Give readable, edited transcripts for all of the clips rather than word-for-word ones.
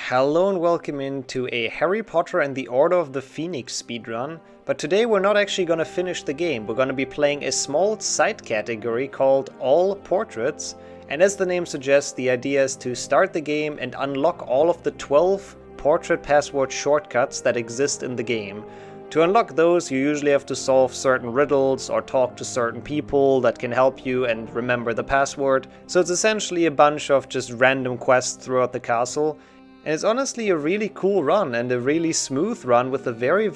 Hello and welcome into a Harry Potter and the Order of the Phoenix speedrun, but today we're not actually gonna finish the game. We're gonna be playing a small side category called All Portraits, and as the name suggests, the idea is to start the game and unlock all of the 12 portrait password shortcuts that exist in the game. To unlock those, you usually have to solve certain riddles or talk to certain people that can help you and remember the password, so it's essentially a bunch of just random quests throughout the castle. And it's honestly a really cool run and a really smooth run with a very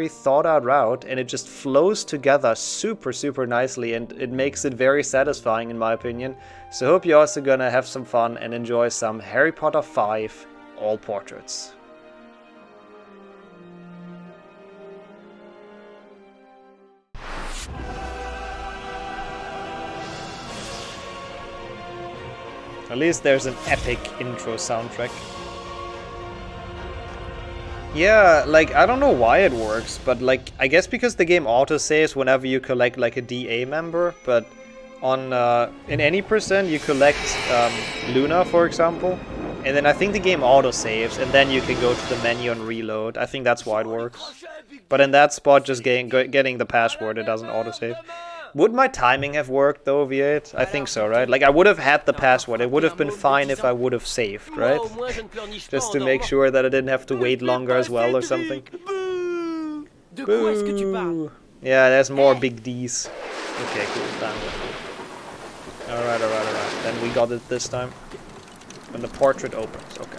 thought out route, and it just flows together super nicely and it makes it very satisfying in my opinion. So I hope you're also gonna have some fun and enjoy some Harry Potter 5 All Portraits. At least there's an epic intro soundtrack. Yeah, like, I don't know why it works, but like, I guess because the game autosaves whenever you collect like a DA member, but on, in any percent you collect Luna, for example, and then I think the game autosaves, and then you can go to the menu and reload. I think that's why it works. But in that spot, just getting the password, it doesn't autosave. Would my timing have worked though, V8? I think so, right? Like, I would have had the password. It would have been fine if I would have saved, right? Just to make sure that I didn't have to wait longer as well or something. Boo! Yeah, there's more big D's. Okay, cool. Done. Alright. Then we got it this time. When the portrait opens, okay.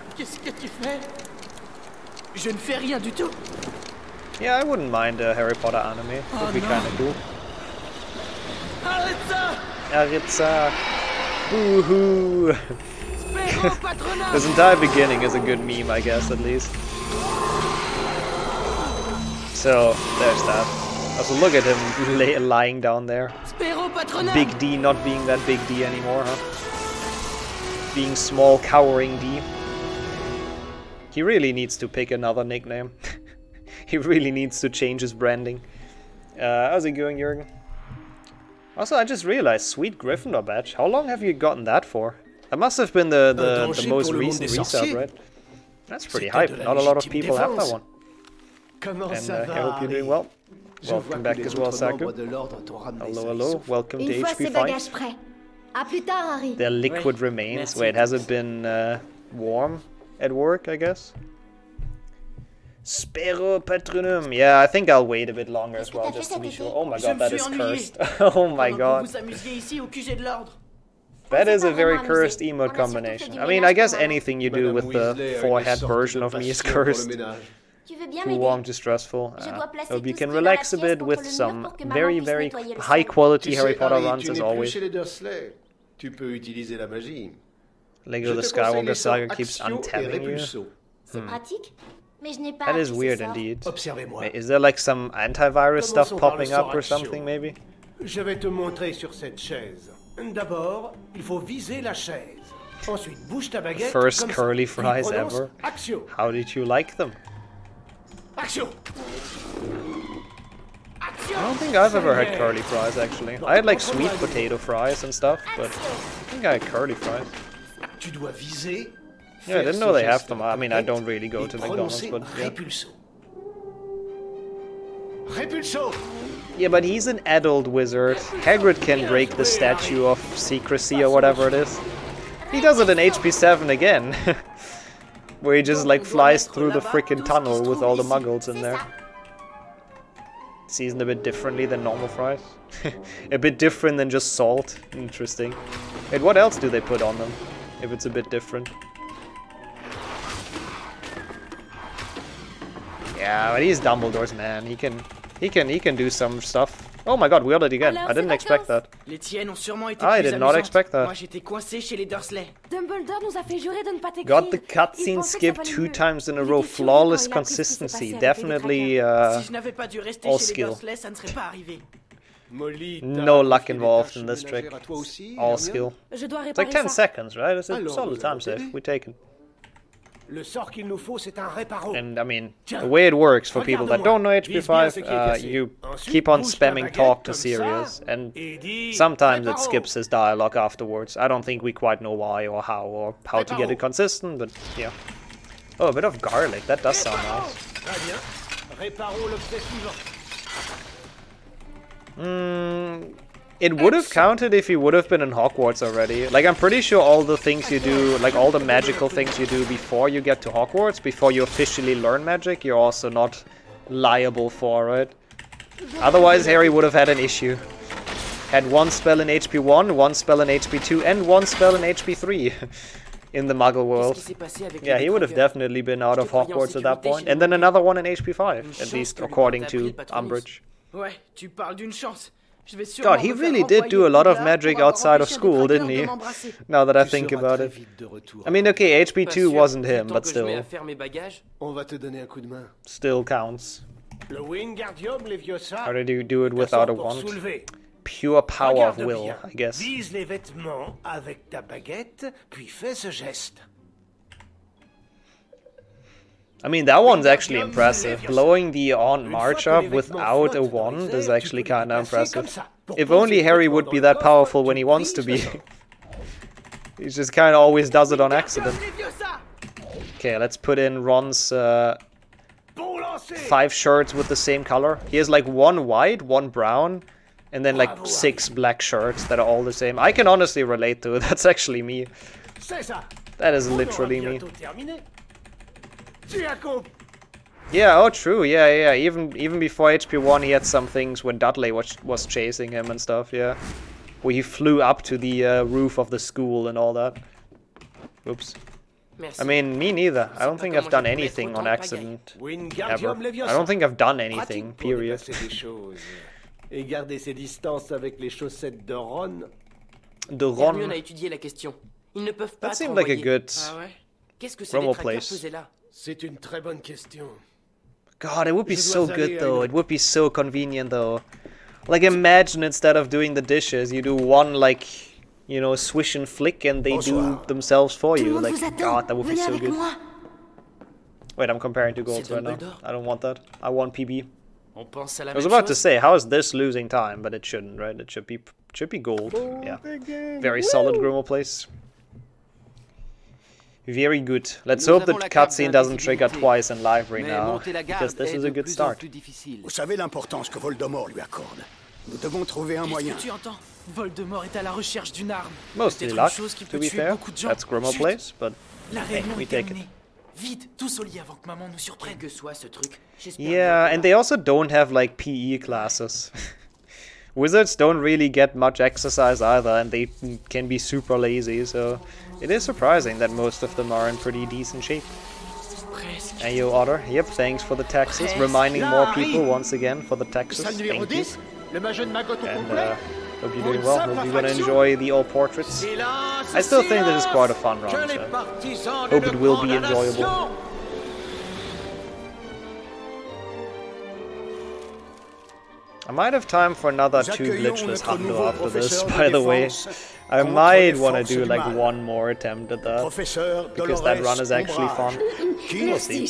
Yeah, I wouldn't mind a Harry Potter anime. It would be kinda cool. Aritza! Boo-hoo! This entire beginning is a good meme, I guess, at least. So, there's that. Also, look at him lying down there. Big D not being that big D anymore, huh? Being small, cowering D. He really needs to pick another nickname. He really needs to change his branding. How's it going, Jürgen? Also, I just realized, sweet Gryffindor badge. How long have you gotten that for? That must have been the most recent resub, right? That's pretty hype. Not a lot of people have that one. And I hope you're doing well. Welcome back as well, Saku. Hello. Welcome to HP Fight. Their liquid remains. Wait, has it been warm at work, I guess? Spero Patronum. Yeah, I think I'll wait a bit longer as well, just to be sure. Oh my god, that is cursed. Oh my god. That is a very cursed emote combination. I mean, I guess anything you do with the forehead version of me is cursed. Too warm, too stressful. Hope you can relax a bit with some very high quality Harry Potter runs as always. Lego the Skywalker Saga keeps untabbing you. That is weird indeed. Wait, is there like some antivirus stuff popping up or something maybe? First curly fries ever? How did you like them? I don't think I've ever had curly fries actually. I had like sweet potato fries and stuff, but I think I had curly fries. Yeah, I didn't know they have them. I mean, I don't really go to McDonald's, but yeah. Yeah, but he's an adult wizard. Hagrid can break the statue of secrecy or whatever it is. He does it in HP 7 again. Where he just like flies through the frickin' tunnel with all the muggles in there. Seasoned a bit differently than normal fries. A bit different than just salt. Interesting. Wait, what else do they put on them? If it's a bit different. Yeah, but he's Dumbledore's man. He can do some stuff. Oh my god, we got it again. I didn't expect that. I did not expect that. Got the cutscene skip 2 times in a row. Flawless consistency. Definitely all skill. No luck involved in this trick. All skill. It's like 10 seconds, right? It's a solid time save. We take it. And I mean, the way it works for people that don't know HP5, you keep on spamming talk to Sirius, and sometimes it skips his dialogue afterwards. I don't think we quite know why or how to get it consistent, but yeah. Oh, a bit of garlic. That does sound nice. It would have counted if he would have been in Hogwarts already. Like, I'm pretty sure all the things you do, like all the magical things you do before you get to Hogwarts, before you officially learn magic, you're also not liable for it. Otherwise, Harry would have had an issue. Had one spell in HP 1, one spell in HP 2, and one spell in HP 3 in the Muggle world. Yeah, he would have definitely been out of Hogwarts at that point. And then another one in HP 5, at least according to Umbridge. God, he really did do a lot of magic outside of school, didn't he? Now that I think about it. I mean, okay, HP 2 wasn't him, but still. Still counts. How did you do it without a wand? Pure power of will, I guess. I mean, that one's actually impressive. Blowing the Aunt March up without a wand is actually kind of impressive. If only Harry would be that powerful when he wants to be. He just kind of always does it on accident. Okay, let's put in Ron's 5 shirts with the same color. He has like 1 white, 1 brown, and then like 6 black shirts that are all the same. I can honestly relate to it. That's actually me. That is literally me. Yeah, oh true, yeah. Even before HP 1 he had some things when Dudley was chasing him and stuff, yeah. Where he flew up to the roof of the school and all that. Oops. I mean, me neither. I don't think I've done anything on accident, ever. I don't think I've done anything, period. That seemed like a good Rommel place. God, it would be so good though. It would be so convenient though. Like, imagine instead of doing the dishes, you do one, like, you know, swish and flick and they do themselves for you. Like, God, that would be so good. Wait, I'm comparing 2 golds right now. I don't want that. I want PB. I was about to say, how is this losing time? But it shouldn't, right? It should be gold. Yeah. Very solid Grimoire place. Very good. Let's hope the cutscene doesn't trigger twice in live right now, because this is a good start. Vous savez l'importance que Voldemort lui accorde. Nous devons trouver un moyen. Voldemort est à la recherche d'une arme. Mostly luck, to be fair. That's Grimoire place, but hey, we take it. Vite, tous au lit avant que maman nous surprenne. Que soit ce truc. Yeah, and they also don't have like PE classes. Wizards don't really get much exercise either, and they can be super lazy, so it is surprising that most of them are in pretty decent shape. Hey, yo, Otter. Yep, thanks for the taxes. Reminding more people once again for the taxes. Thank you. And hope you're doing well. Hope you're gonna enjoy the all portraits. I still think this is quite a fun run, so hope it will be enjoyable. I might have time for another 2 glitchless Hundo after this, by the way. I might want to do like 1 more attempt at that, because that run is actually fun. We'll see.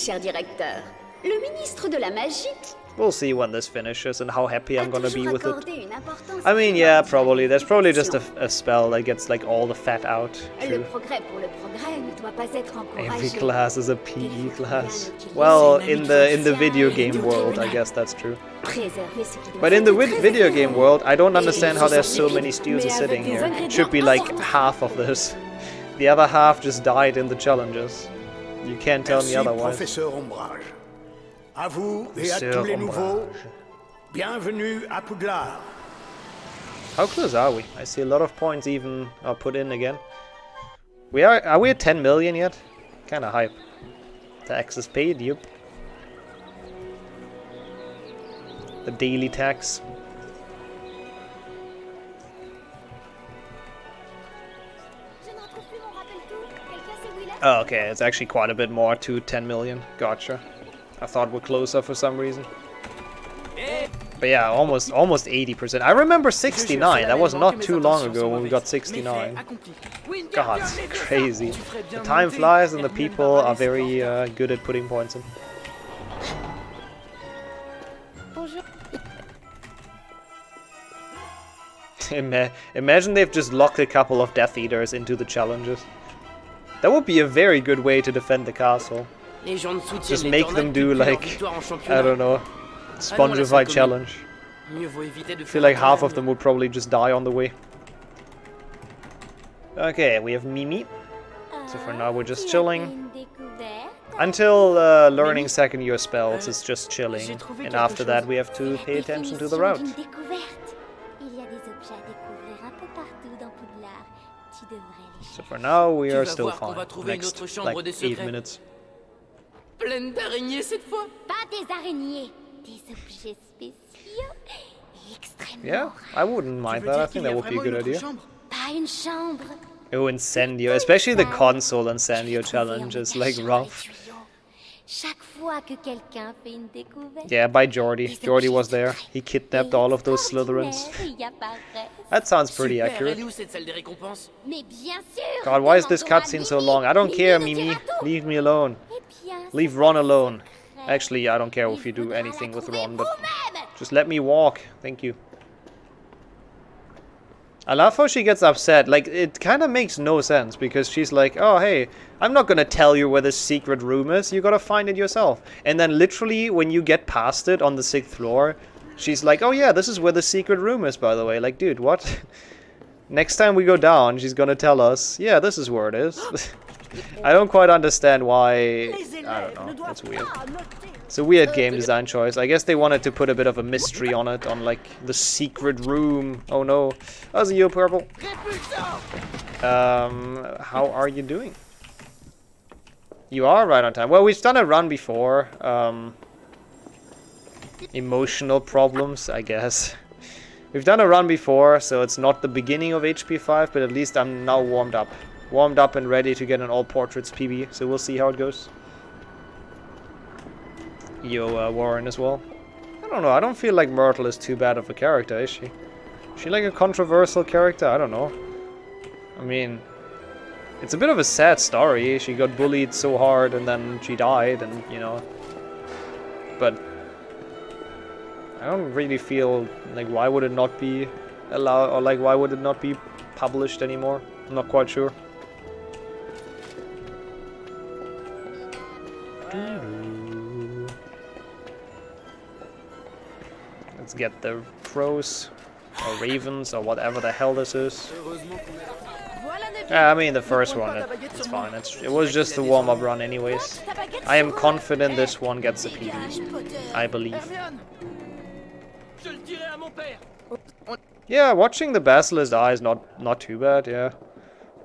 We'll see when this finishes and how happy I'm gonna be with it. I mean, yeah, probably. There's probably just a spell that gets like all the fat out, too. Every class is a PE class. Well, in the video game world, I guess that's true. But in the video game world, I don't understand how there's so many students sitting here. It should be like half of this. The other half just died in the challenges. You can't tell me otherwise. À vous et à tous les nouveaux, bienvenue à Poudlard. How close are we? I see a lot of points even put in again. Are we at 10 million yet? Kinda hype. Taxes paid, yep. The daily tax. Oh, okay, it's actually quite a bit more to 10 million. Gotcha. I thought we're closer for some reason. But yeah, almost 80%. I remember 69. That was not too long ago when we got 69. God, crazy. The time flies and the people are very good at putting points in. Imagine they've just locked a couple of Death Eaters into the challenges. That would be a very good way to defend the castle. Just make them do like, I don't know, Spongify challenge. I feel like half of them would probably just die on the way. Okay, we have Mimi. So for now we're just chilling. Until learning second year spells, it's just chilling. And after that we have to pay attention to the route. So for now we are still fine. Next, like 8 minutes. Pleine d'araignées cette fois? Pas des araignées, des objets spéciaux et extrêmement. Yeah, I wouldn't mind that. I think that would be a good idea. Pas une chambre. Oh, Incendio, especially the console Incendio challenge is like rough. Chaque fois que quelqu'un fait une découverte. Yeah, by Jordi. Jordi was there. He kidnapped all of those Slytherins. That sounds pretty accurate. God, why is this cutscene so long? I don't care, Mimi. Leave me alone. Leave Ron alone. Actually, I don't care if you do anything with Ron, but just let me walk. Thank you. I love how she gets upset. Like, it kind of makes no sense, because she's like, oh, hey, I'm not gonna tell you where this secret room is. You gotta find it yourself. And then literally, when you get past it on the 6th floor, she's like, oh yeah, this is where the secret room is, by the way. Like, dude, what? Next time we go down, she's gonna tell us, yeah, this is where it is. I don't quite understand why. I don't know. It's weird. It's a weird game design choice. I guess they wanted to put a bit of a mystery on it, on like the secret room. Oh no. How's you, Purple? How are you doing? You are right on time. Well, we've done a run before. Emotional problems, I guess. We've done a run before, so it's not the beginning of HP 5, but at least I'm now warmed up. Warmed up and ready to get an all portraits PB, so we'll see how it goes. Yo, Warren as well. I don't know, I don't feel like Myrtle is too bad of a character, is she? Is she like a controversial character? I don't know. I mean, it's a bit of a sad story. She got bullied so hard and then she died, and you know. But I don't really feel like, why would it not be allowed, or like why would it not be published anymore? I'm not quite sure. Let's get the crows or ravens or whatever the hell this is. Yeah, I mean the first one, it's fine. It was just a warm-up run anyways. I am confident this one gets a PB. I believe. Yeah, watching the basilisk die is not too bad, yeah.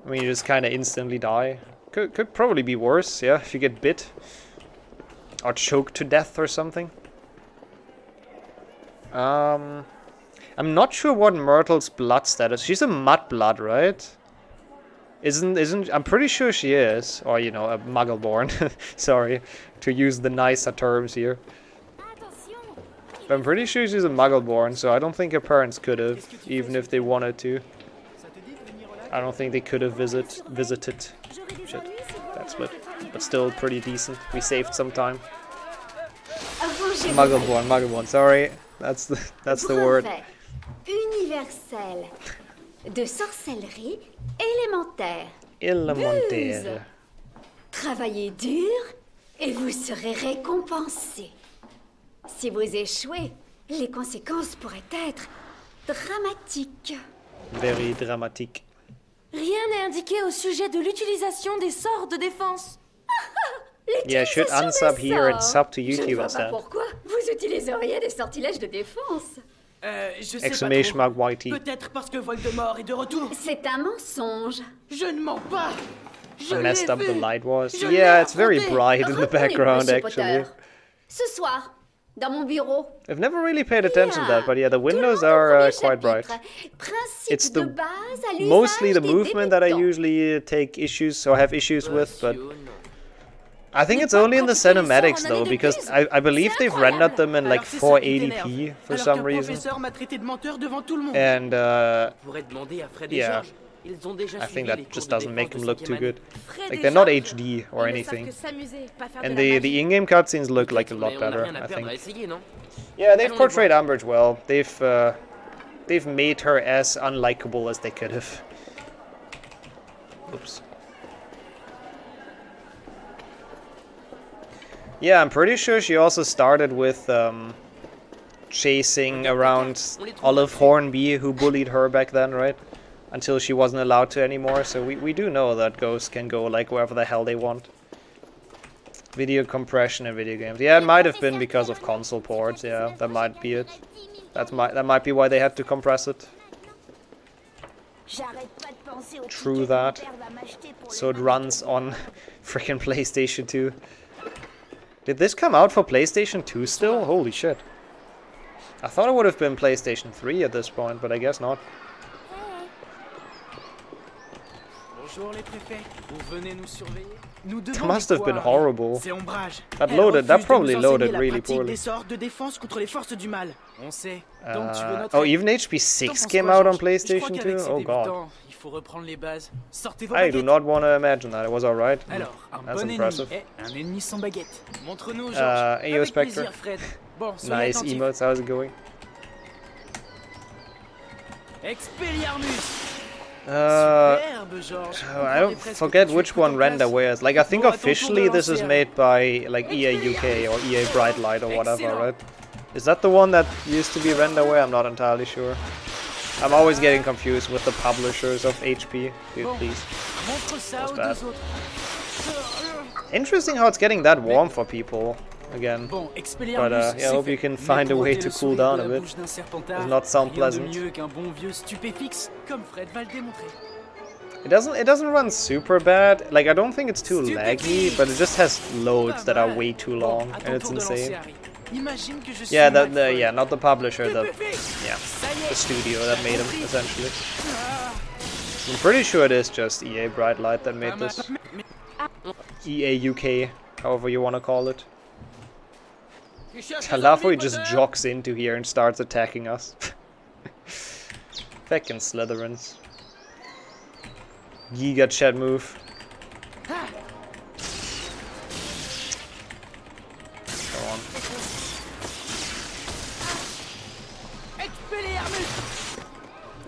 I mean, you just kind of instantly die. Could probably be worse, yeah, if you get bit. Or choked to death or something. I'm not sure what Myrtle's blood status. She's a mudblood, right? Isn't I'm pretty sure she is, or you know, a Muggleborn. Sorry to use the nicer terms here. But I'm pretty sure she's a Muggleborn, so I don't think her parents could have, even if they wanted to. I don't think they could have visited. Shit, that split. But still pretty decent. We saved some time. Muggleborn, sorry. That's the word. Universel. De sorcellerie élémentaire. Élémentaire. Travaillez dur et vous serez récompensé. Si vous échouez, les conséquences pourraient être dramatiques. Very dramatique. Rien n'est indiqué au sujet de l'utilisation des sorts de défense. Yeah, should unsub here and sub to YouTube instead. Pourquoi vous utiliseriez des sortilèges de défense? Je sais Exclamation pas mark trop. YT. Peut-être parce que Voldemort est de retour. C'est un mensonge. Je ne mens pas. Je How messed l'ai up the vu. light was. Je Yeah, l'ai it's very affronté. bright in the background Monsieur actually. Potter. Ce soir, dans mon bureau. I've never really paid attention to that, but yeah, the windows Tout le are premier quite bright. chapitre. Principe It's the de base à mostly the l'usage des movement that I débutants. usually take issues or have issues with, but I think it's only in the cinematics though, because I believe they've rendered them in like 480p for some reason. And yeah, I think that just doesn't make them look too good. Like they're not HD or anything. And the in-game cutscenes look like a lot better, I think. Yeah, they've portrayed Umbridge well. They've made her as unlikable as they could have. Oops. Yeah, I'm pretty sure she also started with chasing around Olive Hornby, who bullied her back then, right? Until she wasn't allowed to anymore. So we do know that ghosts can go like wherever the hell they want. Video compression in video games. Yeah, it might have been because of console ports. Yeah, that might be it. That might be why they had to compress it. True that. So it runs on freaking PlayStation 2. Did this come out for PlayStation 2 still? Holy shit. I thought it would have been PlayStation 3 at this point, but I guess not. That must have been horrible. That probably loaded really poorly. Oh, even HP 6 came out on PlayStation 2? Oh god. I do not want to imagine that. It was alright. That's impressive. AO Spectre. Nice emotes, how's it going? I don't forget which one Render wears. Like, I think officially this is made by like EA UK or EA Brightlight or whatever, right? Is that the one that used to be Renderware? I'm not entirely sure. I'm always getting confused with the publishers of HP. Dude, please. That was bad. Interesting how it's getting that warm for people again. But yeah, I hope you can find a way to cool down a bit. Does not sound pleasant. It doesn't run super bad. Like, I don't think it's too laggy, but it just has loads that are way too long, and it's insane. Yeah, yeah, not the publisher, the studio that made them, essentially. I'm pretty sure it is just EA Brightlight that made this. EA UK, however you want to call it. I love how he just jogs into here and starts attacking us. Feckin' Slytherins. Giga chat move. Go on.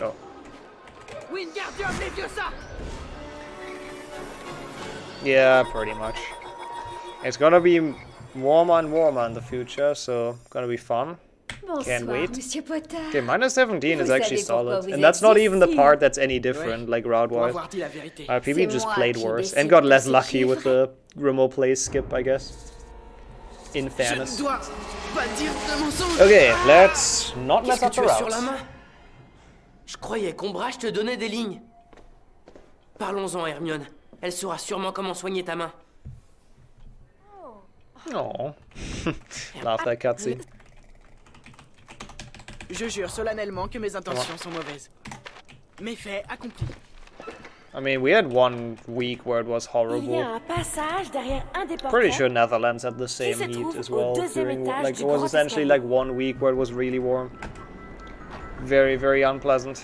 Oh. Yeah, pretty much. It's gonna be warmer and warmer in the future, so gonna be fun. Can't wait. Okay, minus 17 is actually solid. And that's not even the part that's any different, like route-wise. PB just played worse and got less lucky with the remote play skip, I guess. In fairness. Okay, let's not mess up the routes. Je croyais qu'Ombrage te donnait des lignes. Parlons-en, Hermione. Elle saura sûrement comment soigner ta main. Oh. Love that cutscene. Je jure solennellement que mes intentions sont mauvaises. Méfait accompli. I mean, we had 1 week where it was horrible. Pretty sure Netherlands had the same heat as well. During, like, it was essentially like 1 week where it was really warm. Very, very unpleasant.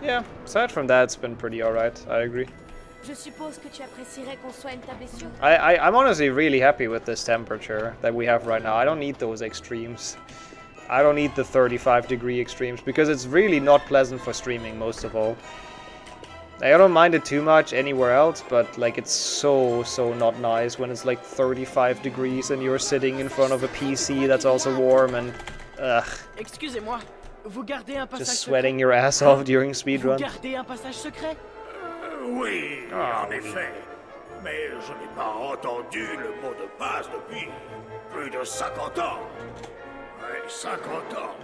Yeah, aside from that, it's been pretty alright, I agree. I'm honestly really happy with this temperature that we have right now. I don't need those extremes. I don't need the 35-degree extremes, because it's really not pleasant for streaming, most of all. I don't mind it too much anywhere else, but like it's so not nice when it's like 35 degrees and you're sitting in front of a PC that's also warm and ugh. Just sweating your ass off during speedrun. Oui, en effet. Mais je n'ai pas entendu le mot de passe depuis plus de 50 ans. Ouais, 50 ans.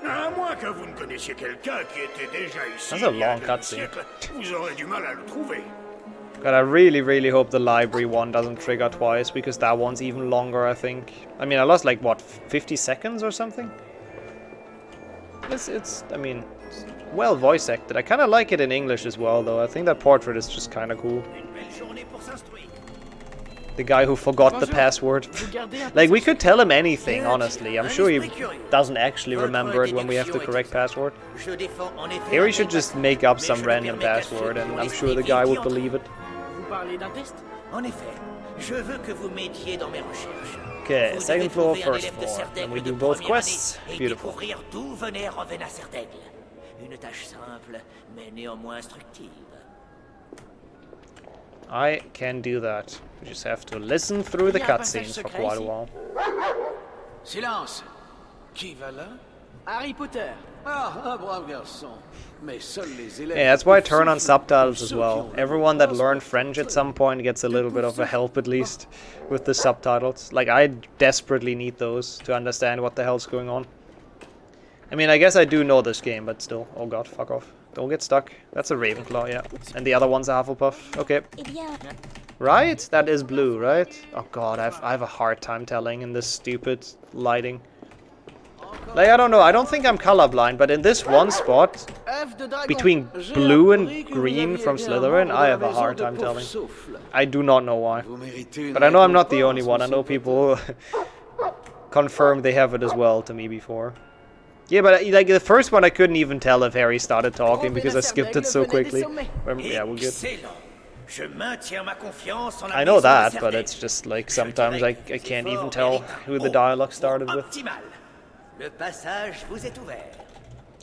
À moins que vous ne connaissiez quelqu'un qui était déjà ici. That's a long cutscene. Vous aurez du mal à le trouver. God, I really hope the library one doesn't trigger twice, because that one's even longer, I think. I mean, I lost like, what, 50 seconds or something? I mean, it's well voice acted. I kind of like it in English as well, though. I think that portrait is just kind of cool. The guy who forgot the password. Like, we could tell him anything, honestly. I'm sure he doesn't actually remember it when we have the correct password. Here he should just make up some random password, and I'm sure the guy would believe it. En effet, je veux que vous m'aidiez dans mes recherches. Okay, Vous second devez floor, trouver un first élève de floor. Serdaigle Then we de do both première quests. année et Beautiful. découvrir d'où venait Rowena Serdaigle. Une tâche simple, mais néanmoins instructive. I can do that. We just have to listen through the Il y a un passage cutscenes for secret quite a ici. while. Silence! Qui va là? Harry Potter. Ah, un brave garçon. Mais seuls les élèves... Yeah, that's why I qui turn on souffrent, subtitles as ceux qui well. ont le Everyone that passe learned pour French at entrer. some point gets a little bit of a help at least with the subtitles. Like, I desperately need those to understand what the hell's going on. I mean, I guess I do know this game, but still. Oh god, fuck off. Don't get stuck. That's a Ravenclaw, yeah. And the other one's a Hufflepuff. Okay. Eh bien, Right? That is blue, right? Oh god, I have a hard time telling in this stupid lighting. Like, I don't know, I don't think I'm colorblind, but in this one spot, F de dragon. between J'ai blue and appris que green vous from aviez un Slytherin, membre I de have la a hard maison time de telling. Poufsouffle. I do not know why. Vous méritez une But I know I'm not the only récompense, one. I know monsieur people confirmed they have it as well to me before. Yeah, but like the first one I couldn't even tell if Harry started talking because I skipped it so quickly. Yeah, we're good. Excellent. Je maintiens ma confiance en la I know maison de that, but Serdaigle. it's just like sometimes I can't even Fort tell who the dialogue started with. Optimal. Le passage vous est ouvert.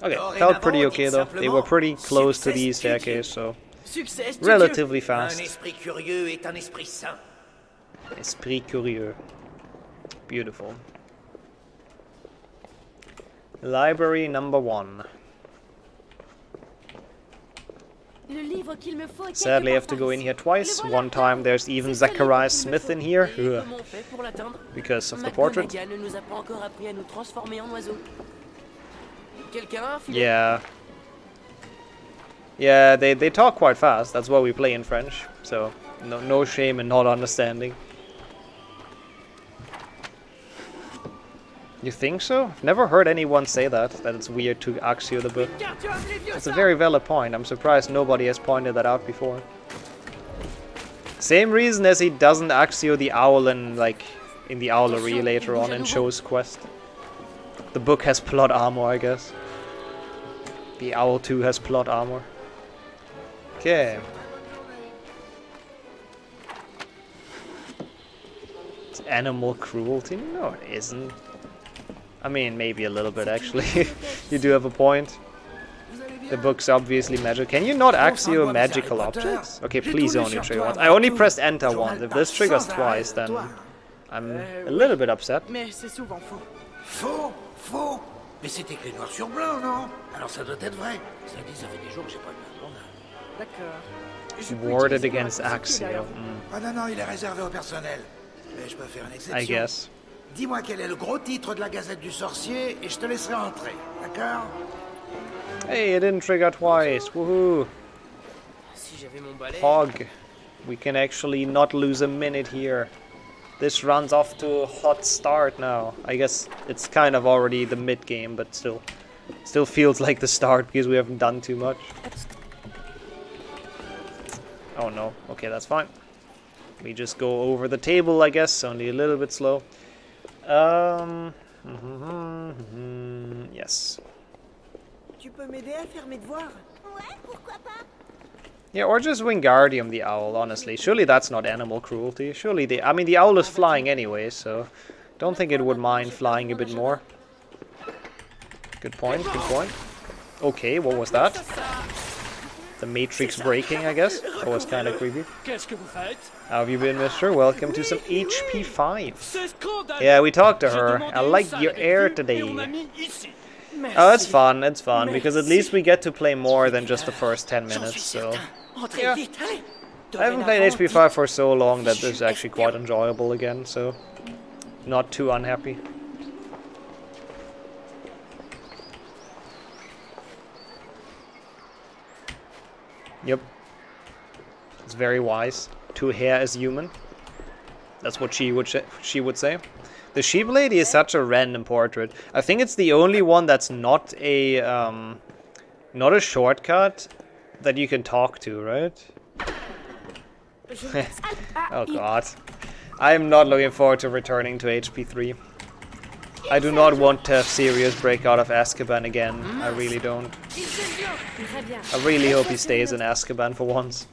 Okay, felt pretty okay though. They were pretty close to the staircase, so Succès studieux. relatively Un fast. esprit curieux est un esprit sain. Esprit curieux. Beautiful. Library number 1. Le livre qu'il me faut est Sadly, I have quelque to part go par in ici. here twice. Le voilà. One time there's even C'est ce livre Zachariah qu'il me Smith faut. in here Et comment on fait pour l'atteindre? because of the portrait. McGonagall ne nous a pas encore appris à nous transformer en oiseaux. Quelqu'un a un filet? Yeah. Yeah, they talk quite fast. That's why we play in French. So, no shame in not understanding. You think so? I've never heard anyone say that it's weird to Axio the book. Car tu as appelé vieux That's a ça. very valid point. I'm surprised nobody has pointed that out before. Same reason as he doesn't Axio the owl in, like, in the Owlery later on in Cho's quest. The book has plot armor, I guess. The owl too has plot armor. Okay. It's animal cruelty? No, it isn't. I mean, maybe a little bit actually. You do have a point. The book's obviously magic. Can you not Axio magical objects? Okay, please only trigger once. I only pressed enter once. If this triggers twice, then I'm a little bit upset. Mais c'est souvent faux. Faux, faux. Mais c'est écrit noir sur blanc, non? Alors ça doit être vrai. Ça dit, ça fait des jours que j'ai pas eu un journal. D'accord. Je peux Warded utiliser mon against raccourci, Axio. d'ailleurs. Ah non, non, il est réservé au personnel. Mais je peux faire une exception. I guess. Dis-moi quel est le gros titre de la Gazette du Sorcier et je te laisserai entrer, d'accord? Hey, it didn't trigger twice. Woohoo! Si j'avais mon balai. Hog. We can actually not lose a minute here. This runs off to a hot start now. I guess it's kind of already the mid game, but still. Still feels like the start because we haven't done too much. Oh no. Okay, that's fine. We just go over the table, I guess, only a little bit slow. Yes. Tu peux m'aider à faire mes devoirs? ouais, pourquoi pas? Yeah, or just Wingardium the owl, honestly. Surely that's not animal cruelty. Surely I mean, the owl is flying anyway, so don't think it would mind flying a bit more. Good point, good point. Okay, what was that? The Matrix breaking, I guess. That was kind of creepy. Qu'est-ce que vous faites? How have you been, mister? Welcome to some HP 5. C'est scandaleux. Yeah, we talked to J'ai her. demandé I une like salle your avec air vue today. et on m'a mis ici. Oh, it's fun, because at least we get to play more than just the first 10 minutes, so... Entrez Yeah. vite, allez. I haven't played HP 5 for so long that this is actually quite enjoyable again, so... Not too unhappy. Yep. It's very wise. To hair as human. That's what she would say. The sheep lady is such a random portrait. I think it's the only one that's not a shortcut that you can talk to, right? Oh god. I am not looking forward to returning to HP 3. I do not want to have Sirius break out of Azkaban again. I really don't. Très bien. I really hope he stays in Azkaban for once.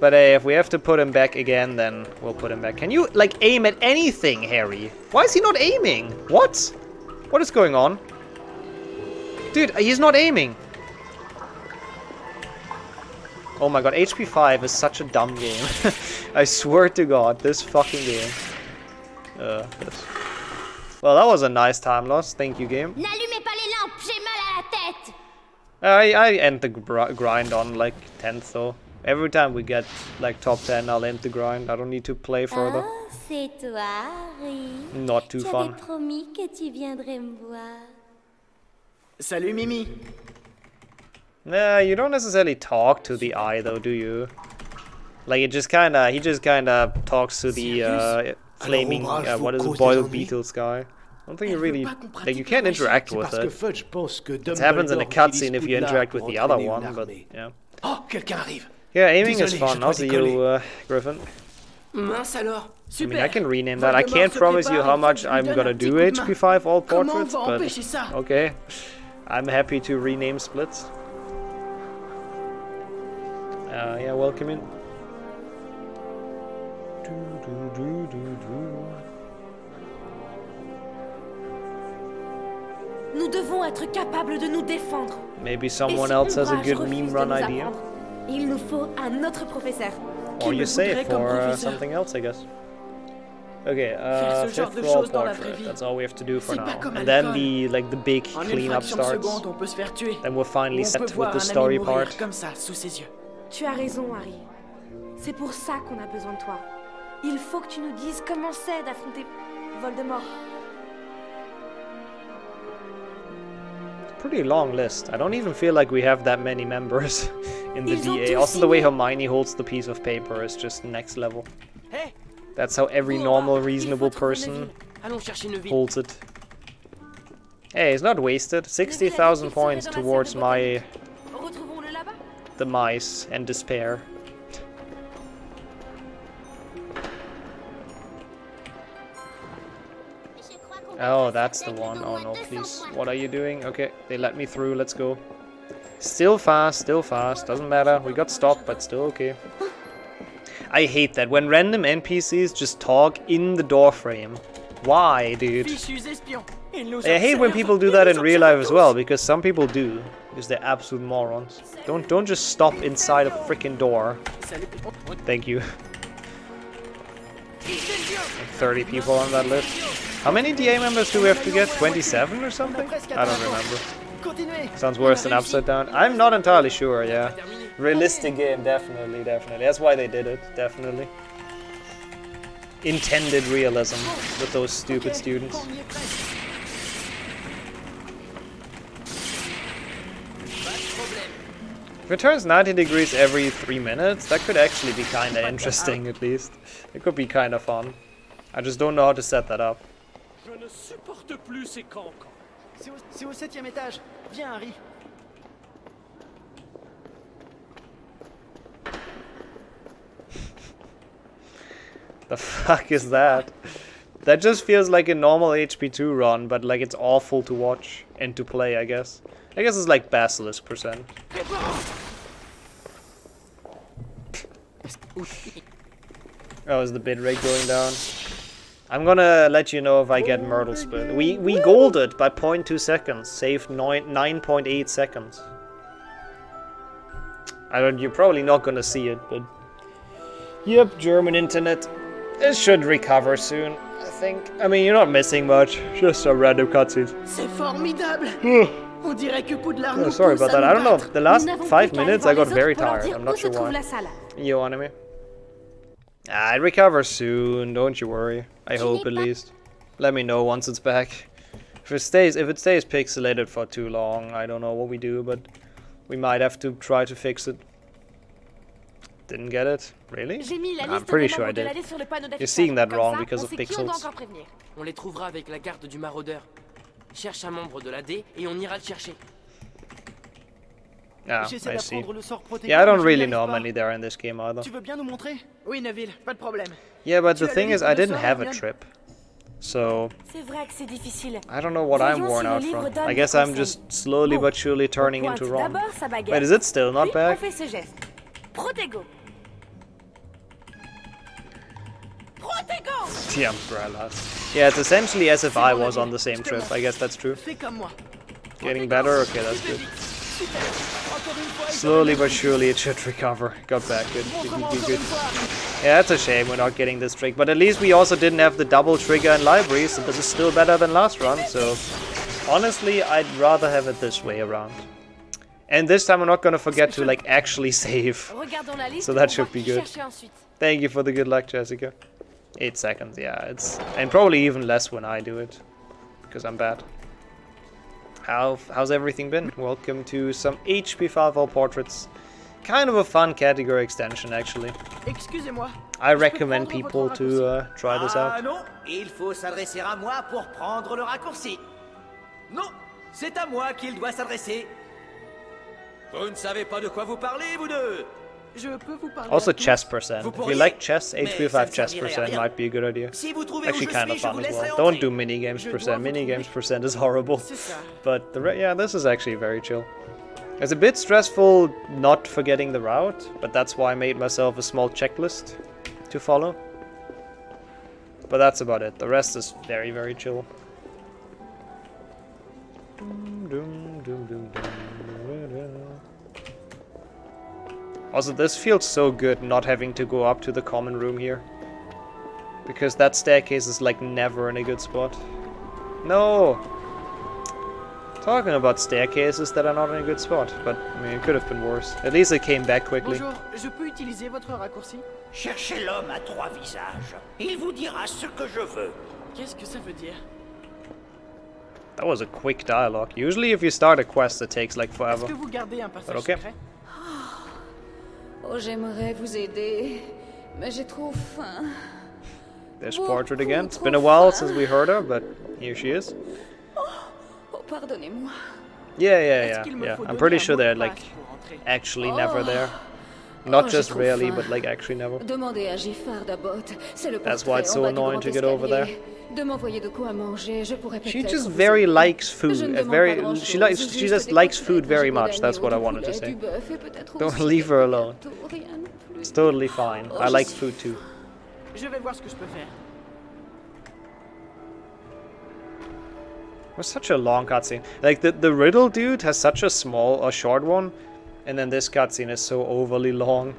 But if we have to put him back again, then we'll put him back. Can you, like, aim at anything, Harry? Why is he not aiming? What? What is going on? Dude, he's not aiming. Oh my god, HP 5 is such a dumb game. I swear to god, this fucking game. This. Well, that was a nice time loss. Thank you, game. N'allumez pas les lampes, j'ai mal à la tête. I end the grind on like 10th though. Every time we get like top 10, I'll end the grind. I don't need to play further. Oh, c'est toi, Harry. Not too fun. Tu avais promis que tu viendrais me voir. Salut Mimi. Nah, you don't necessarily talk to the eye though, do you? Like he just kinda talks to the flaming, what is it, boiled beetles guy. I don't think you really, like you can't interact with it. It happens in a cutscene if you interact with the other one, but yeah. Oh, quelqu'un arrive. Yeah, aiming is fun. I'll see you, Griffin. Mince alors. I mean, I can rename that. I can't promise you how much I'm gonna do HP 5 all portraits, but okay. I'm happy to rename splits. Yeah, welcome in. Nous devons être capables de nous défendre. Maybe someone else has a good meme run idea. Il nous faut un autre professeur. Or you save for something else, I guess. Okay, 5th wall portrait. That's all we have to do for now. And then the big cleanup starts. Then we're finally set with the story part. Tu as raison, Harry. C'est pour ça qu'on a besoin de toi. Il faut que tu nous dises comment c'est d'affronter Voldemort. Pretty long list. I don't even feel like we have that many members in the DA. Also, the way Hermione holds the piece of paper is just next level. That's how every normal, reasonable person holds it. Hey, it's not wasted. 60,000 points towards my demise and despair. Oh, that's the one. Oh no, please. What are you doing? Okay, they let me through. Let's go. Still fast, still fast. Doesn't matter. We got stopped, but still okay. I hate that when random NPCs just talk in the doorframe. Why, dude? I hate when people do that in real life as well, because some people do. Because they're absolute morons. Don't just stop inside a freaking door. Thank you. 30 people on that list. How many DA members do we have to get? 27 or something? I don't remember. Sounds worse than Upside Down. I'm not entirely sure, yeah. Realistic game, definitely. That's why they did it, definitely. Intended realism with those stupid students. If it turns 90 degrees every 3 minutes, that could actually be kinda interesting at least. It could be kinda fun. I just don't know how to set that up. Je ne supporte plus ces cancans. C'est au 7e étage. Viens, Harry. The fuck is that? That just feels like a normal HP2 run, but like it's awful to watch and to play, I guess. I guess it's like Basilisk %. Oh, is the bitrate going down? I'm gonna let you know if I get Myrtle Spit. We golded by 0.2 seconds, saved 9.8 seconds. You're probably not gonna see it, but yep, German internet. It should recover soon, I think. I mean, you're not missing much, just a random cutscenes. C'est formidable. On dirait que Poudlard nous Oh, sorry about that. I don't know. The last Nous n'avons 5 plus qu'à minutes, aller I got voir les very autres pour leur tired. dire I'm not où se sure trouve why. la salle. You anime? It recovers soon. Don't you worry. I hope at least. Let me know once it's back. If it stays pixelated for too long, I don't know what we do, but we might have to try to fix it. Didn't get it? Really? I'm pretty sure I did. You're seeing that wrong because of pixels. On les trouvera avec la garde du maraudeur. Cherche un membre de l'AD et on ira le chercher. Ah, I see. Yeah, I don't really know how many there are in this game either. Tu veux bien nous montrer? Oui, Neville, pas de problème. Yeah, but the thing is, I didn't have a trip. So, C'est vrai que c'est difficile. I don't know what I'm worn out from. I guess I'm just slowly but surely turning into Ron. Wait, is it still not back? On fait ce geste. Protego. The umbrellas. Yeah, it's essentially as if I was on the same trip. I guess that's true. Fais comme moi. Getting better? Okay, that's good. Slowly but surely it should recover. Got back. Good. Good. Yeah, it's a shame we're not getting this trick. But at least we also didn't have the double trigger in library, so this is still better than last run. So honestly, I'd rather have it this way around. And this time I'm not gonna forget to like actually save. So that should be good. Thank you for the good luck, Jessica. 8 seconds, yeah, it's... And probably even less when I do it. Because I'm bad. How's everything been? Welcome to some HP5 All Portraits. Kind of a fun category extension, actually. Excusez-moi. I recommend people to try this out. Ah non, il faut s'adresser à moi pour prendre le raccourci. Non, c'est à moi qu'il doit s'adresser. Vous ne savez pas de quoi vous parlez, vous deux. Je peux vous parler. Also chess percent. If you like chess, HP5 chess percent might be a good idea. Actually kind of fun as well. Don't do minigames percent. Minigames percent is horrible. But yeah, this is actually very chill. It's a bit stressful not forgetting the route, but that's why I made myself a small checklist to follow. But that's about it. The rest is very, very chill. Also, this feels so good not having to go up to the common room here. Because that staircase is like never in a good spot. No! Talking about staircases that are not in a good spot, but I mean, it could have been worse. At least it came back quickly. Bonjour, je peux utiliser votre raccourci? Cherchez l'homme à 3 visages. Il vous dira ce que je veux. Qu'est-ce que ça veut dire? That was a quick dialogue. Usually if you start a quest it takes like forever. Est-ce que vous gardez un passage okay. secret? Oh, j'aimerais vous aider, mais j'ai trop faim. There's Portrait again. It's been a while since we heard her, but here she is. Oh, pardonnez-moi. Yeah. I'm pretty sure they're like actually never there. Not just rarely, but like actually never. That's why it's so annoying to get over there. She just very likes food. She just likes food very much. That's what I wanted to say. Don't leave her alone. It's totally fine. I like food too. Je vais voir ce que je peux faire. It was such a long cutscene. Like the riddle dude has such a short one, and then this cutscene is so overly long.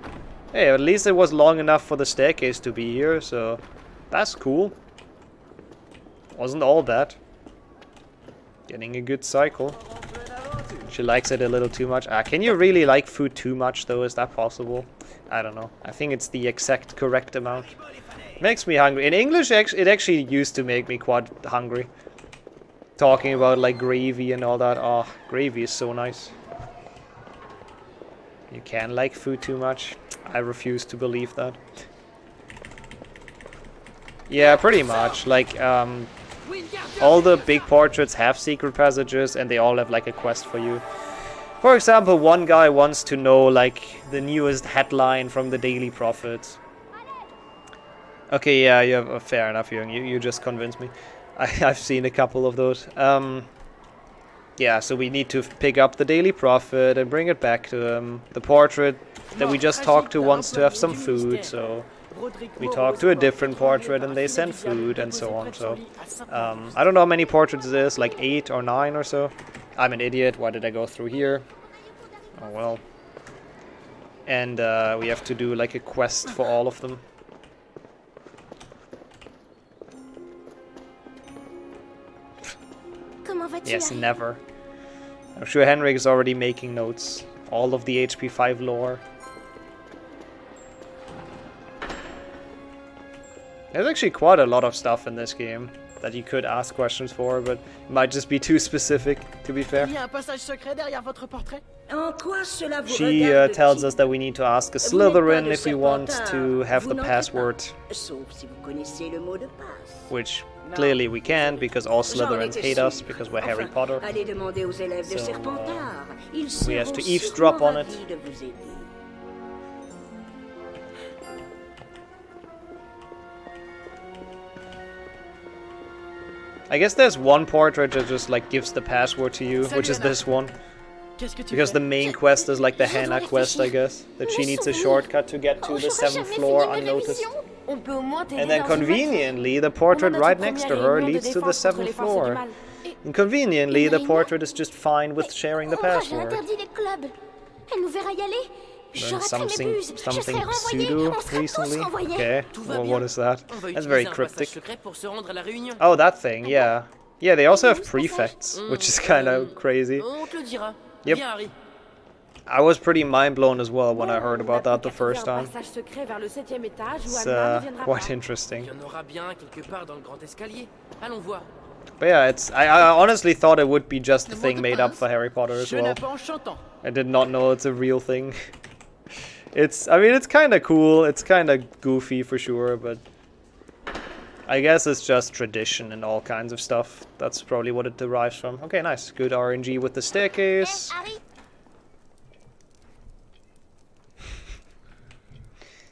Hey, at least it was long enough for the staircase to be here, so that's cool. Wasn't all bad. Getting a good cycle. She likes it a little too much. Can you really like food too much though? Is that possible? I don't know. I think it's the exact correct amount. Makes me hungry. In English, it actually used to make me quite hungry. Talking about like gravy and all that. Oh, gravy is so nice. You can like food too much. I refuse to believe that. Yeah, pretty much. Like, all the big portraits have secret passages and they all have like a quest for you. For example, one guy wants to know like the newest headline from the Daily Prophet. Okay, yeah, you have fair enough, Jürgen. You just convinced me. I've seen a couple of those. Yeah, so we need to pick up the Daily Prophet and bring it back to him. The portrait that we just talked to wants to have some food, so we talk to a different portrait and they send food and so on. So I don't know how many portraits it is, like 8 or 9 or so. I'm an idiot. Why did I go through here? Oh well. And we have to do like a quest for all of them. Yes, never. I'm sure Henrik is already making notes. All of the HP5 lore. There's actually quite a lot of stuff in this game that you could ask questions for, but it might just be too specific, to be fair. She tells us that we need to ask a Slytherin if we want to have the password. Which clearly we can, because all Slytherins hate us, because we're Harry Potter. So we have to eavesdrop on it. I guess there's one portrait that just like gives the password to you, which is this one. Because the main quest is like the Hannah quest, I guess. That she needs a shortcut to get to the 7th floor unnoticed. On peut au moins t'aider And then dans une voiture. conveniently, the portrait right next to her leads to the 7th floor. And conveniently, the portrait is just fine with sharing the Ombrage a password. interdit les clubs. Elle nous verra y aller. Je raterai mes Something buses. Je serai renvoyée. pseudo On sera tous recently. renvoyés. Okay, Tout va well, bien. what is that? On va That's utiliser very un passage cryptic. secret pour se rendre à la réunion. Oh, that thing, yeah. Yeah, they also have prefects, which is kind of crazy. On te le dira. Yep. Viens, Harry. I was pretty mind blown as well when I heard about that the first time. Passage secret vers le 7e étage où It's Alma ne viendra quite pas. interesting. Il y en aura bien quelque part dans le grand escalier. Allons voir. But yeah, I honestly thought it would be just a thing made up for Harry Potter as well. Chenapan chantant. I did not know it's a real thing. I mean, it's kind of cool, it's kind of goofy for sure, but I guess it's just tradition and all kinds of stuff. That's probably what it derives from. Okay, nice. Good RNG with the staircase. Harry,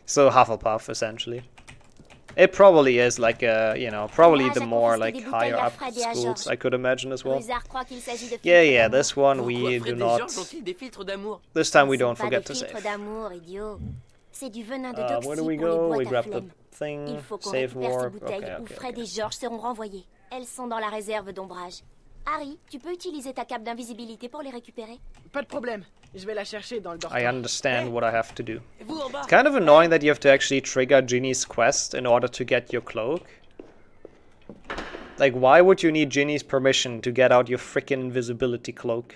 So Hufflepuff, essentially. It probably is like a, you know, probably the more like higher up schools I could imagine as well. Brizard croit qu'il s'agit de Yeah, filtres yeah, d'amour. this one we Pourquoi do Fred et not. George ont-ils des filtres d'amour? This time we Ce ne don't sont pas forget des to filtres save. d'amour, idiot. C'est du venin de Where Doxy do we pour les go? We boîtes à grab the flemme. thing. Il faut qu'on Save récupère ces warp. bouteilles Okay, où okay, Fred okay. et George seront renvoyés. Elles sont dans la réserve d'ombrage. Harry, tu peux utiliser ta cape d'invisibilité pour les récupérer? Pas de problème. Je vais la chercher dans le dortoir. I understand what I have to do. Et vous en bas? It's kind of annoying that you have to actually trigger Ginny's quest in order to get your cloak. Like, why would you need Ginny's permission to get out your frickin' invisibility cloak?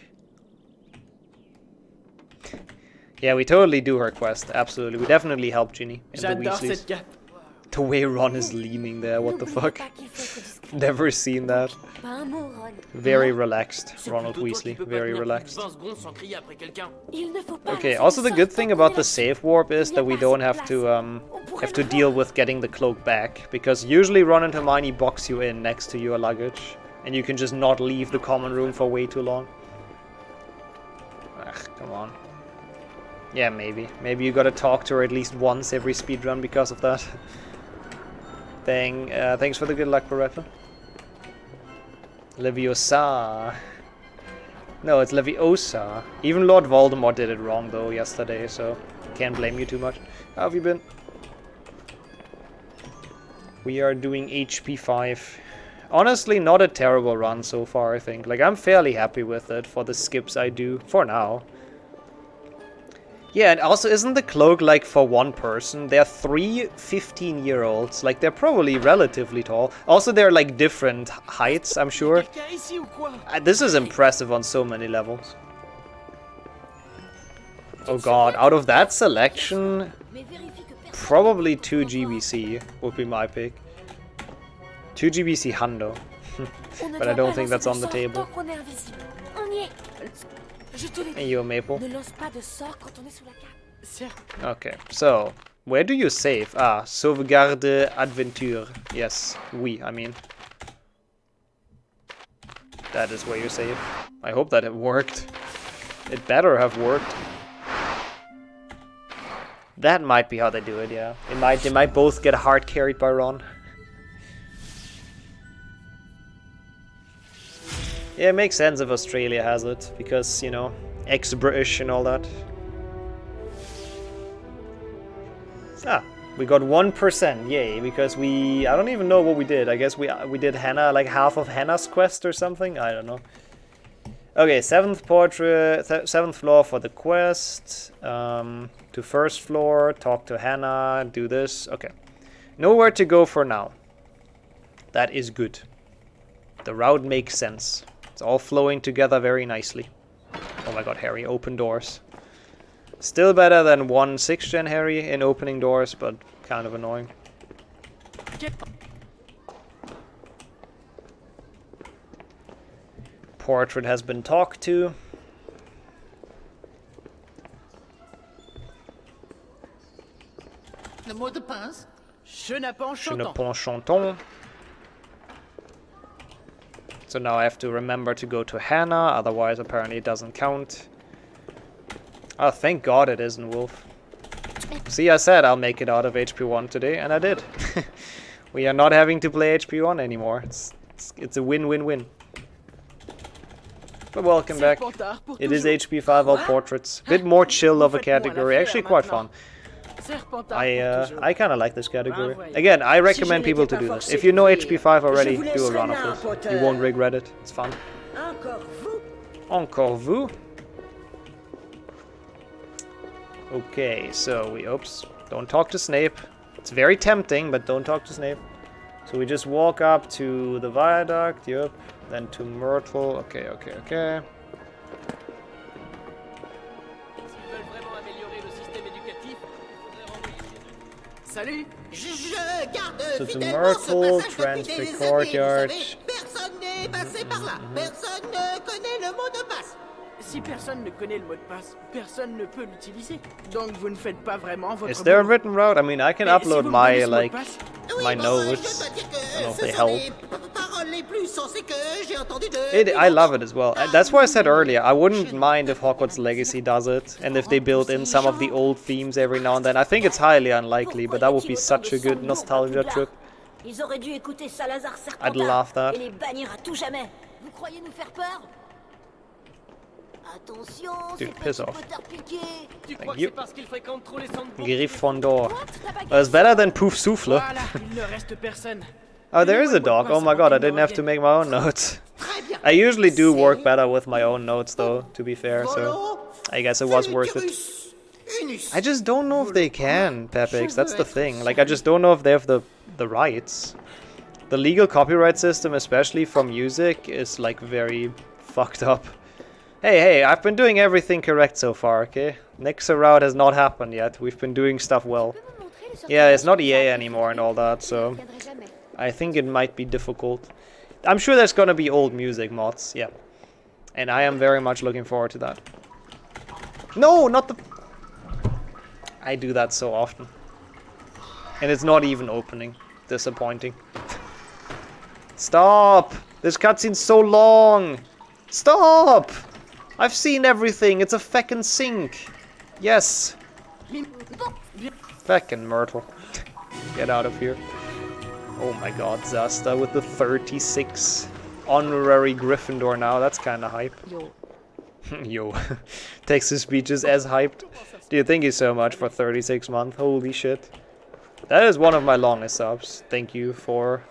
Yeah, we totally do her quest, absolutely. We definitely help Ginny and the J'adore Weasleys. cette cape. The way Ron is leaning there, what the N'oubliez fuck? pas qu'il faut être discret. Never seen that. Pas un mot, Ron. Very relaxed, C'est Ronald plutôt toi qui Weasley, peux pas very tenir plus de relaxed. 20 secondes sans crier après quelqu'un. Il ne faut pas Okay, laisser also le the good sort thing tomber about the là-dessus. save warp is that we don't have to deal with getting the cloak back, because usually Ron and Hermione box you in next to your luggage, and you can just not leave the common room for way too long. Ugh, come on. Yeah, maybe. Maybe you gotta talk to her at least once every speedrun because of that. Thanks for the good luck, Beretta. Leviosa. No, it's Leviosa. Even Lord Voldemort did it wrong though yesterday, so can't blame you too much. How have you been? We are doing HP 5. Honestly, not a terrible run so far, I think. Like, I'm fairly happy with it for the skips I do, for now. Yeah, and also, isn't the cloak, like, for one person? They're 3 15-year-olds. Like, they're probably relatively tall. Also, they're, like, different heights, I'm sure. Quelqu'un ici ou quoi? This is impressive on so many levels. Oh god, out of that selection, Mais vérifie que personne probably 2 GBC would be my pick. 2 GBC Hundo. On ne But I doit don't pas think lancer that's de on the sort table. tant qu'on est invisible. On y est. Je te l'ai dit. Hey, yo, Maple. Ne lance pas de sort quand on est sous la cape. Certes. Okay, so, where do you save? Ah, Sauvegarde Adventure. Yes, I mean. That is where you save. I hope that it worked. It better have worked. That might be how they do it, yeah. They might both get hard carried by Ron. Yeah, it makes sense if Australia has it, because, you know, ex-British and all that. Ah, we got 1%, yay, because I don't even know what we did. I guess we did Hannah, like half of Hannah's quest or something? I don't know. Okay, 7th floor for the quest. To 1st floor, talk to Hannah, do this. Okay. Nowhere to go for now. That is good. The route makes sense. It's all flowing together very nicely. Oh my god, Harry, open doors. Still better than 1 6th-gen Harry in opening doors, but kind of annoying. Portrait has been talked to. Le mot de passe? Chenapan chantant. Chenapan chantant. So now I have to remember to go to Hannah, otherwise apparently it doesn't count. Oh, thank god it isn't Wolf. See, I said I'll make it out of HP1 today, and I did. We are not having to play HP1 anymore. It's a win-win-win. But welcome back. It is HP5 all portraits. Bit more chill of a category, actually quite fun. I kind of like this category. Again, I recommend people to do this. If you know HP 5 already, do a run of this. You won't regret it. It's fun. Encore vous. Okay, so we... Oops. Don't talk to Snape. It's very tempting, but don't talk to Snape. So we just walk up to the viaduct, yep. Then to Myrtle. Okay, okay, okay. Salut. So to Myrtle, transfer courtyard. Personne n'est passé par là. Personne ne connaît le mot de passe. Si personne ne connaît le mot de passe, personne ne peut l'utiliser. Donc vous ne faites pas vraiment votre Is there a boulot. written route? I mean, I can Mais si upload vous me my, donnez ce mot de like, passe- my notes. I don't know if they help. Paroles les plus sensées que j'ai entendues de... I love it as well. That's why I said earlier, I wouldn't mind if Hogwarts Legacy does it, and if they build in some of the old themes every now and then. I think it's highly unlikely, but that would be such a good nostalgia trip. Ils auraient dû écouter Salazar Serpentard I'd love that. et les bannir à tout jamais. Vous croyez nous faire peur? Attention, Dude, c'est piss petit off. potard piqué. Tu crois Thank que you. c'est parce qu'il fréquente trop les centres bourgs? Gryffondor. It's better than Pouf Souffle. Voilà, il ne reste personne. Oh, there is a dog. Oh my god, I didn't have to make my own notes. I usually do work better with my own notes though, to be fair, so I guess it was worth it. I just don't know if they can, Pepix, that's the thing. Like, I just don't know if they have the rights. The legal copyright system, especially for music, is like very fucked up. Hey, I've been doing everything correct so far, okay? Next route has not happened yet. We've been doing stuff well. Yeah, it's not EA anymore and all that, so I think it might be difficult. I'm sure there's gonna be old music mods, yeah. And I am very much looking forward to that. No, not the... I do that so often. And it's not even opening. Disappointing. Stop! This cutscene's so long! Stop! I've seen everything. It's a feckin' sink. Yes. Feckin' Myrtle. Get out of here. Oh my god, Zasta with the 36 honorary Gryffindor now. That's kinda hype. Yo. Yo. Takes his speeches as hyped. Dude, thank you so much for 36 months. Holy shit. That is one of my longest subs. Thank you for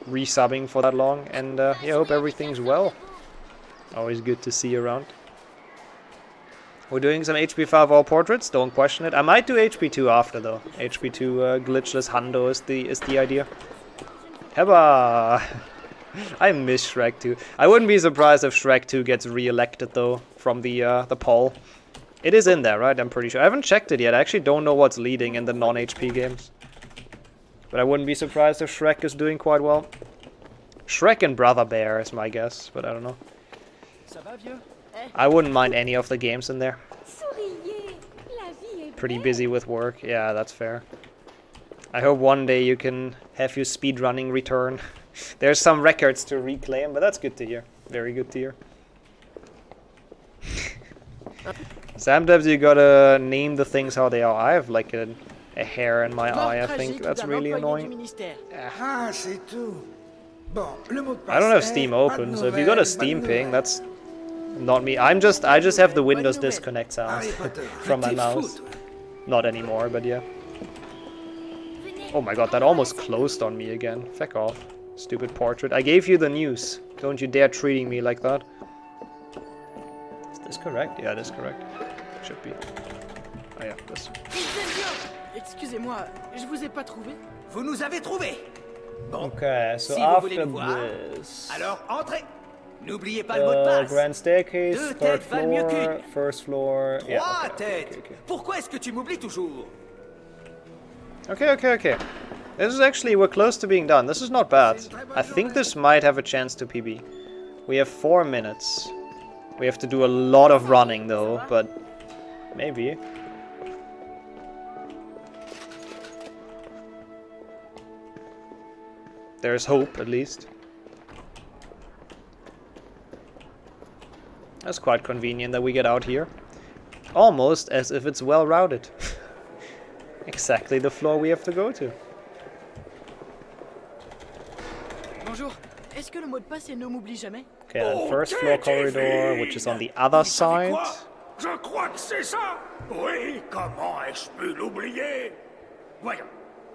resubbing for that long. And yeah, I hope everything's well. Always good to see you around. We're doing some HP 5 all portraits, don't question it. I might do HP 2 after though. HP 2 glitchless hundo is the idea. Heba! I miss Shrek 2. I wouldn't be surprised if Shrek 2 gets re-elected though from the poll. It is in there, right? I'm pretty sure. I haven't checked it yet. I actually don't know what's leading in the non-HP games. But I wouldn't be surprised if Shrek is doing quite well. Shrek and Brother Bear is my guess, but I don't know. I wouldn't mind any of the games in there. Pretty busy with work. Yeah, that's fair. I hope one day you can have your speedrunning return. There's some records to reclaim, but that's good to hear. Very good to hear. Sometimes you gotta name the things how they are. I have like a hair in my eye, I think. That's really annoying. Ah, c'est tout. Bon, le mot de passe I don't have est Steam pas open, de so if you got a nouvelles, Steam bonne ping, nouvelle. that's not me. I just have the Windows nouvelle. disconnect sounds Harry Potter, from my t'es mouse. fou, toi. Not anymore, but yeah. Oh my god, that almost closed on me again. Feck off. Stupid portrait. I gave you the news. Don't you dare treating me like that. Is this correct? Yeah, it is correct. Should be. Oh yeah, this. Excusez-moi, je vous ai pas trouvé. Vous nous avez trouvés. Bon, Okay, so si vous voulez after nous voir, this... alors entrez. N'oubliez pas le mot de passe. Grand staircase, Deux third têtes valent mieux floor, qu'une. first floor... Yeah, Trois okay, têtes. okay. Pourquoi est-ce que tu m'oublies toujours? Okay. This is actually, we're close to being done. This is not bad. I think this might have a chance to PB. We have 4 minutes. We have to do a lot of running though, but maybe. There's hope, at least. That's quite convenient that we get out here. Almost as if it's well routed. Exactly the floor we have to go to. Bonjour, est-ce que le mot de passe est ne m'oublie jamais? Okay, then first floor corridor, which is on the other side. Je crois que c'est ça. Oui, comment ai-je pu l'oublier? Voyons,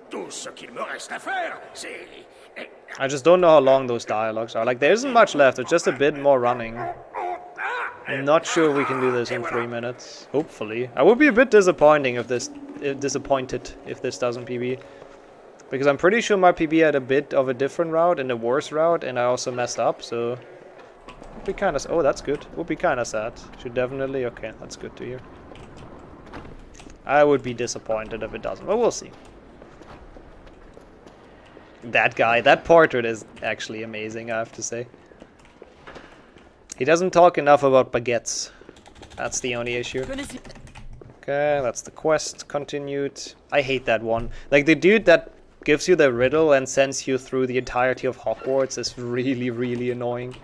tout ce qu'il me reste à faire, c'est... I just don't know how long those dialogues are. Like, there isn't much left, it's just a bit more running. I'm not sure we can do this in 3 minutes. Hopefully. I would be a bit disappointed if this doesn't PB. Because I'm pretty sure my PB had a bit of a different route and a worse route, and I also messed up, so... Would be kinda... Oh, that's good. Would be kinda sad. Should definitely... Okay, that's good to hear. I would be disappointed if it doesn't, but we'll see. That guy, that portrait is actually amazing, I have to say. He doesn't talk enough about baguettes. That's the only issue. Okay, that's the quest continued. I hate that one. Like, the dude that gives you the riddle and sends you through the entirety of Hogwarts is really, really annoying.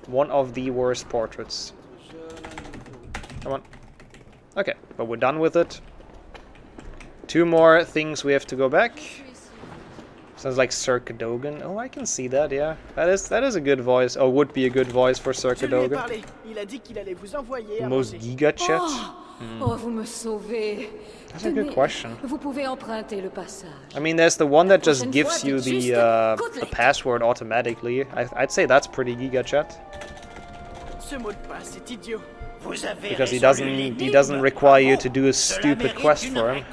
One of the worst portraits. Come on. Okay, but we're done with it. 2 more things we have to go back. Sounds like Sir Cadogan. Oh, I can see that, yeah. That is a good voice. Or would be a good voice for Sir Cadogan. Most Giga chat? Oh, vous me sauvez. That's a good question. Vous pouvez emprunter le passage. I mean, there's the one that just gives you the password automatically. I'd say that's pretty Giga chat. Because he doesn't require you to do a stupid quest for him.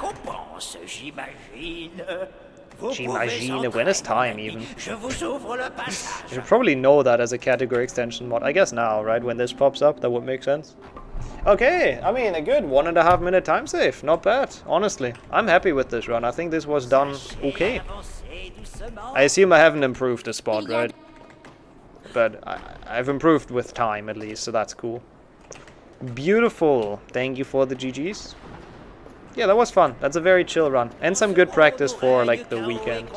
J'imagine, when is time even? You should probably know that as a category extension mod. I guess now, right? When this pops up, that would make sense. Okay, I mean, a good 1.5 minute time save. Not bad, honestly. I'm happy with this run. I think this was done okay. I assume I haven't improved the spot, right? But I've improved with time at least, so that's cool. Beautiful. Thank you for the GGs. Yeah, that was fun. That's a very chill run. And some good practice for, like, the weekend.